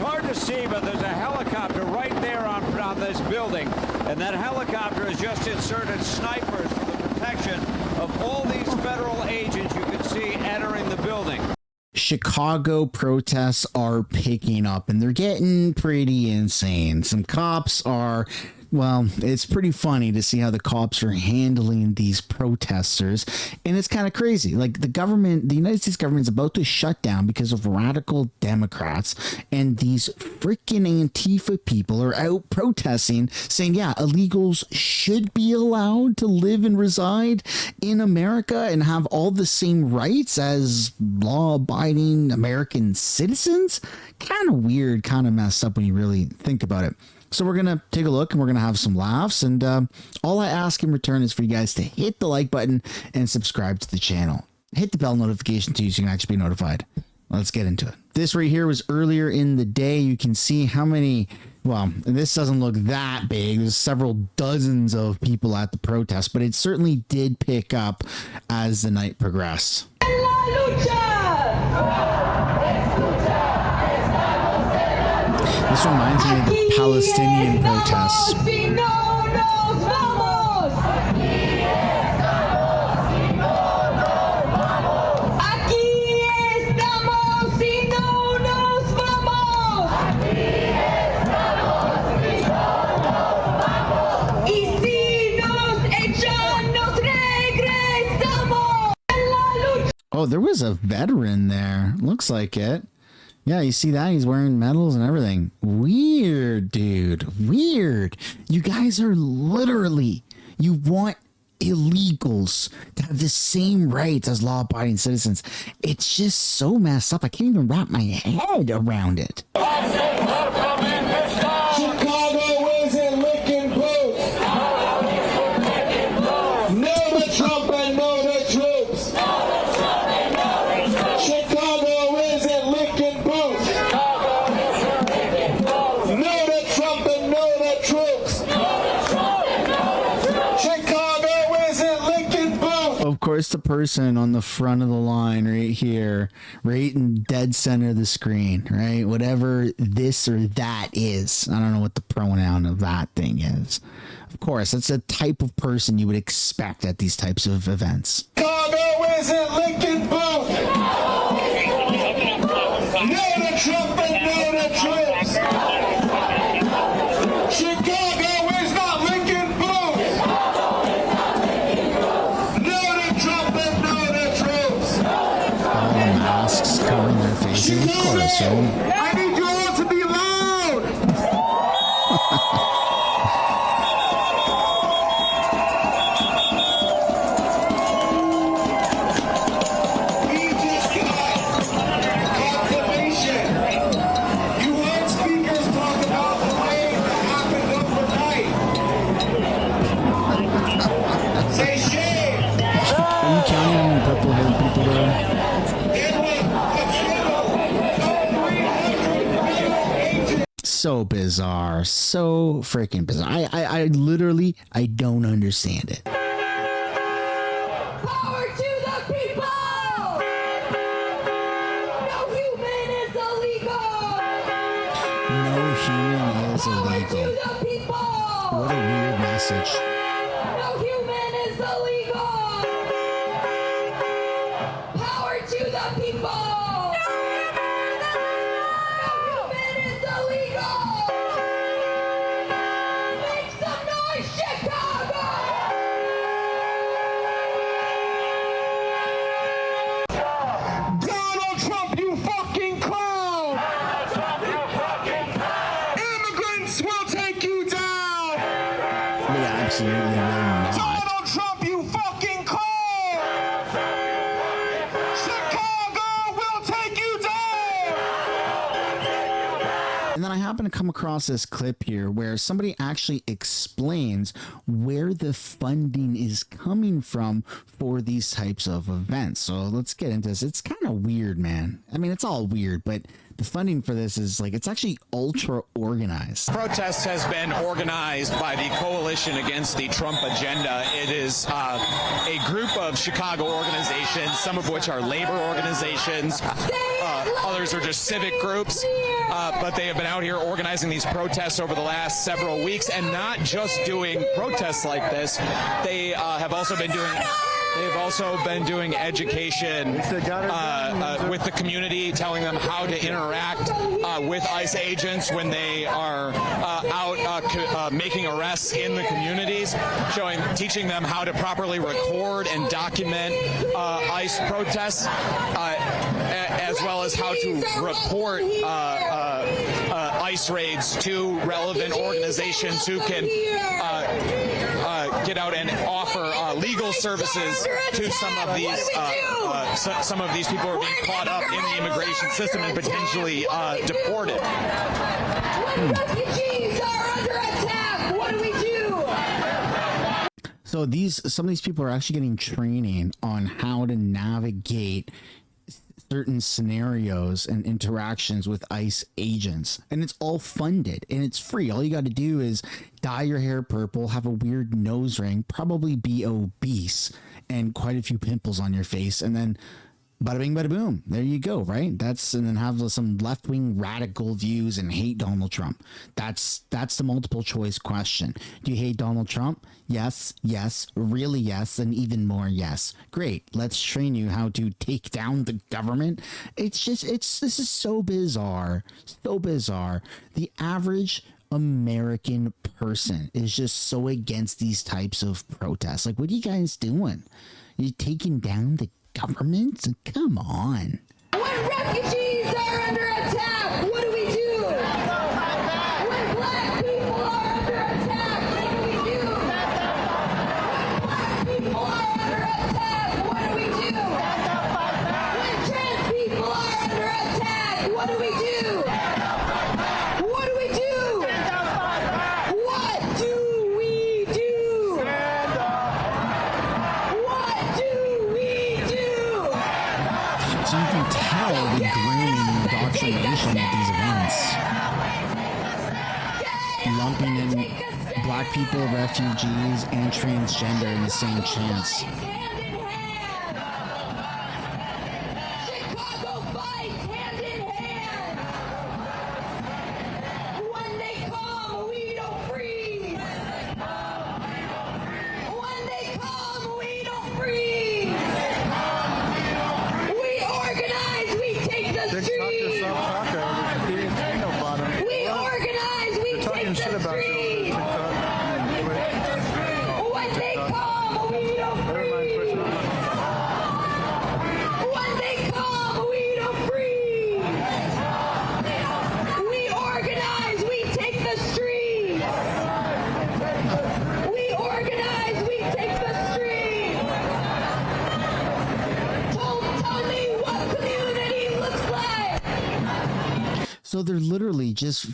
hard to see, but there's a helicopter right there on this building, and that helicopter has just inserted snipers for the protection of all these federal agents you can see entering the building. Chicago protests are picking up, and they're getting pretty insane. Some cops are... Well, it's pretty funny to see how the cops are handling these protesters, and it's kind of crazy. Like, the United States government is about to shut down because of radical Democrats, and these freaking Antifa people are out protesting, saying, yeah, illegals should be allowed to live and reside in America and have all the same rights as law-abiding American citizens. Kind of weird, kind of messed up when you really think about it. So we're going to take a look and we're going to have some laughs. And all I ask in return is for you guys to hit the like button and subscribe to the channel. Hit the bell notification too so you can actually be notified. Let's get into it. This right here was earlier in the day. You can see how many, well, this doesn't look that big. There's several dozens of people at the protest, but it certainly did pick up as the night progressed. This reminds me of the Palestinian protests. Oh, there was a veteran there. Looks like it. Yeah, you see that? He's wearing medals and everything. Weird, dude. Weird. You guys are literally, you want illegals to have the same rights as law-abiding citizens. It's just so messed up. I can't even wrap my head around it. Chicago isn't licking boots. No to Trump and no to troops. Chicago isn't licking boots. No to Trump and no to troops. Chicago isn't licking boots. Of course, the person on the front of the line right here, right in dead center of the screen, right? Whatever this or that is. I don't know what the pronoun of that thing is. Of course, that's a type of person you would expect at these types of events. Chicago isn't licking boots. No to Trump and no to troops. Chicago is not licking boots. No to Trump and no to troops. All the masks covering their faces, of course, so. I need you all to be loud. We just got confirmation. You heard speakers talk about the raid that happened overnight. Say shame. Are you counting on the purple haired people there? So bizarre, so freaking bizarre. I literally, I don't understand it. Power to the people! No human is illegal! No human is Power to illegal. the people! What a weird message. No human is illegal! Power to the people! Make some noise, Chicago! Donald Trump, you fucking clown! Donald Trump, you fucking clown! Immigrants will take you down! We absolutely will not. Donald Trump, you fucking clown! Chicago will take you down! And then I happen to come across this clip here where somebody actually explains where the funding is coming from for these types of events. So let's get into this. It's kind of weird, man. I mean, it's all weird, but the funding for this is like, it's actually ultra organized. Protest has been organized by the Coalition Against the Trump Agenda. It is a group of Chicago organizations, some of which are labor organizations, others are just civic groups. But they have been out here organizing these protests over the last several weeks, and not just doing protests like this. They have also been doing. They've also been doing education with the community, telling them how to interact with ICE agents when they are out making arrests in the communities, teaching them how to properly record and document ICE protests, as well as how to report ICE raids to relevant organizations who can get out and offer legal services to some of these people who are being caught up in the immigration system and potentially deported. When refugees are under attack, what do we do? So some of these people are actually getting training on how to navigate certain scenarios and interactions with ICE agents, and it's all funded and it's free. All you got to do is dye your hair purple, have a weird nose ring, probably be obese, and quite a few pimples on your face, and then bada bing, bada boom. There you go, right? And then have some left-wing radical views and hate Donald Trump. That's the multiple choice question. Do you hate Donald Trump? Yes, yes, really yes, and even more yes. Great. Let's train you how to take down the government. This is so bizarre. So bizarre. The average American person is just so against these types of protests. Like, what are you guys doing? You're taking down the government? Come on. When refugees are under attack, what do we do? When black people are under attack, what do we do? When black people are under attack, what do we do? When trans people are under attack, what do we do? What do we do? What do we do? What do we do? So you can tell the grooming indoctrination at these events. Lumping in black people, refugees, and transgender in the same chance. Hand in hand. Chicago fights hand in hand. When they come, we don't freeze. When they come, we don't freeze. We organize, we take the streets. We organize, we take the streets. When they come, we don't freeze. When they come, we don't freeze. We organize, we take the streets. We organize, we take the streets. Tell me what community looks like. So they're literally just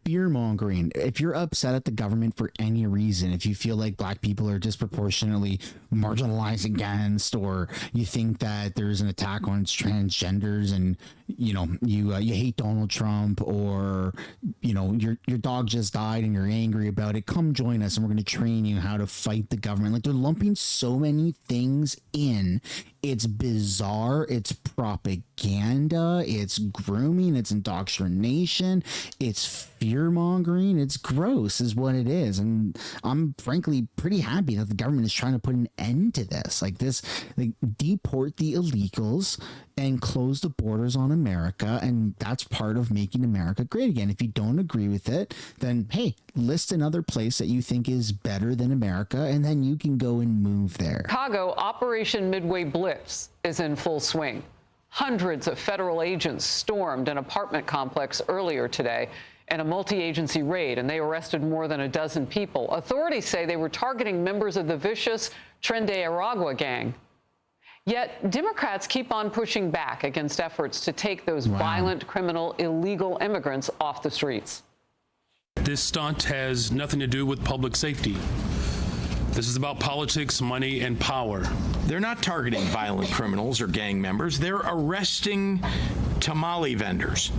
fear mongering. If you're upset at the government for any reason, if you feel like black people are disproportionately marginalized against, or you think that there's an attack on transgenders, and you hate Donald Trump, or your dog just died and you're angry about it, come join us and we're going to train you how to fight the government. Like, they're lumping so many things in. It's bizarre. It's propaganda. It's grooming. It's indoctrination. It's fear mongering. It's gross is what it is. And I'm frankly pretty happy that the government is trying to put an end to this. Like, deport the illegals and close the borders on America. And that's part of making America great again. If you don't agree with it, then hey, list another place that you think is better than America, and then you can go and move there. Chicago, Operation Midway Blitz is in full swing. Hundreds of federal agents stormed an apartment complex earlier today in a multi-agency raid, and they arrested more than a dozen people. Authorities say they were targeting members of the vicious Tren de Aragua gang. Yet Democrats keep on pushing back against efforts to take those violent, criminal, illegal immigrants off the streets. This stunt has nothing to do with public safety. This is about politics, money, and power. They're not targeting violent criminals or gang members. They're arresting tamale vendors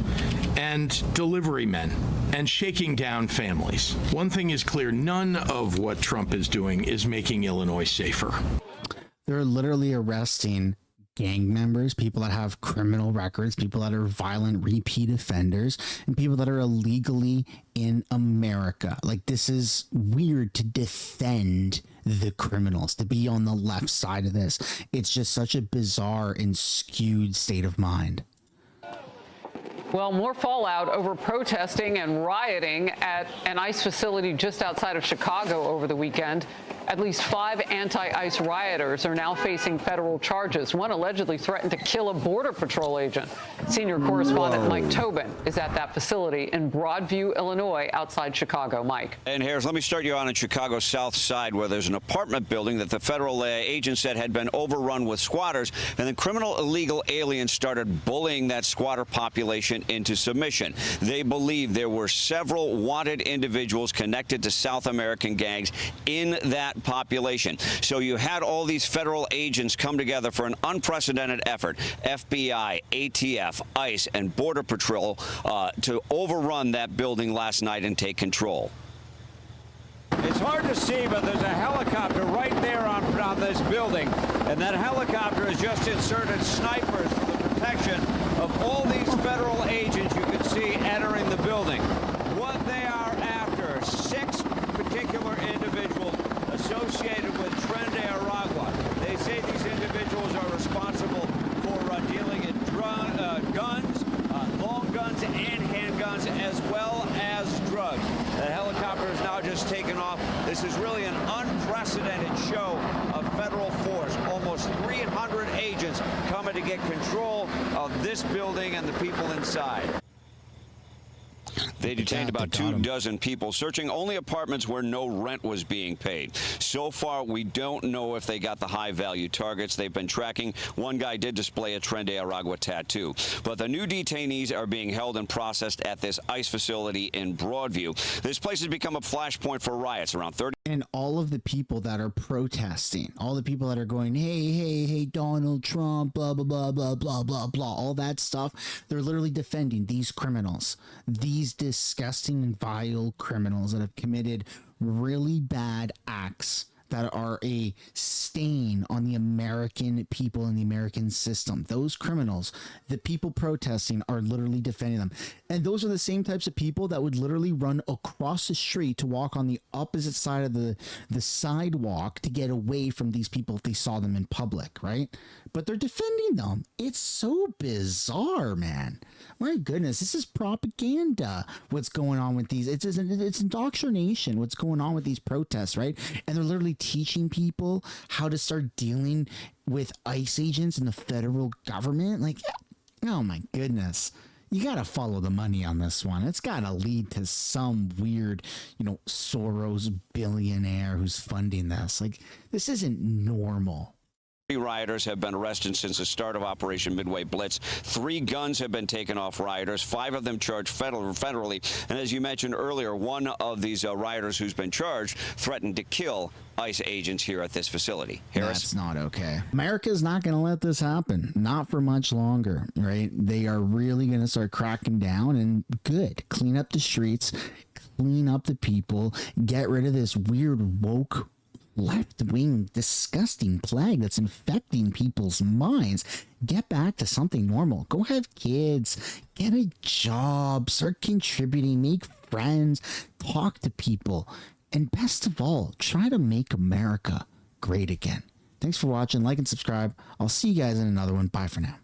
and delivery men and shaking down families. One thing is clear, none of what Trump is doing is making Illinois safer. They're literally arresting gang members, people that have criminal records, people that are violent repeat offenders, and people that are illegally in America. Like, this is weird to defend the criminals, to be on the left side of this. It's just such a bizarre and skewed state of mind. Well, more fallout over protesting and rioting at an ICE facility just outside of Chicago over the weekend. At least 5 anti-ICE rioters are now facing federal charges. One allegedly threatened to kill a Border Patrol agent. Senior correspondent Mike Tobin is at that facility in Broadview, Illinois, outside Chicago. Mike. And Harris, let me start you on in Chicago's South Side, where there's an apartment building that the federal agent said had been overrun with squatters, and then criminal illegal aliens started bullying that squatter population into submission. They believe there were several wanted individuals connected to South American gangs in that population. So you had all these federal agents come together for an unprecedented effort, FBI, ATF, ICE, and Border Patrol, to overrun that building last night and take control. It's hard to see, but there's a helicopter right there on this building, and that helicopter has just inserted snipers for the protection of all these federal agents you can see entering the building. What they are after, 6 particular individuals associated with Tren de Aragua. They say these individuals are responsible for dealing in guns, long guns and handguns, as well as drugs. The helicopter is now just taken off. This is really an unprecedented show of federal force. Almost 300 agents coming to get control of this building and the people inside. They detained about 24 people, searching only apartments where no rent was being paid. So far, we don't know if they got the high-value targets they've been tracking. One guy did display a Tren de Aragua tattoo. But the new detainees are being held and processed at this ICE facility in Broadview. This place has become a flashpoint for riots. Around 30. And all of the people that are protesting, all the people that are going, hey, Donald Trump, blah, blah, blah, blah, blah, blah, blah, all that stuff, they're literally defending these criminals, these disgusting and vile criminals that have committed really bad acts that are a stain on the American people and the American system. Those criminals, the people protesting, are literally defending them. And those are the same types of people that would literally run across the street to walk on the opposite side of the sidewalk to get away from these people if they saw them in public, right? But they're defending them. It's so bizarre, man. My goodness, this is propaganda. What's going on with these? It's indoctrination. What's going on with these protests, right? And they're literally teaching people how to start dealing with ICE agents and the federal government. Like, oh my goodness. You got to follow the money on this one. It's got to lead to some weird, Soros billionaire who's funding this. Like, this isn't normal. Rioters have been arrested since the start of Operation Midway Blitz. 3 guns have been taken off rioters, 5 of them charged federally. And as you mentioned earlier, one of these rioters who's been charged threatened to kill ICE agents here at this facility. Harris? That's not okay. America's not going to let this happen. Not for much longer, right? They are really going to start cracking down, and good. Clean up the streets, clean up the people, get rid of this weird woke left-wing disgusting plague that's infecting people's minds. Get back to something normal. Go have kids, get a job, start contributing, make friends, talk to people, and best of all, try to make America great again. Thanks for watching. Like and subscribe. I'll see you guys in another one. Bye for now.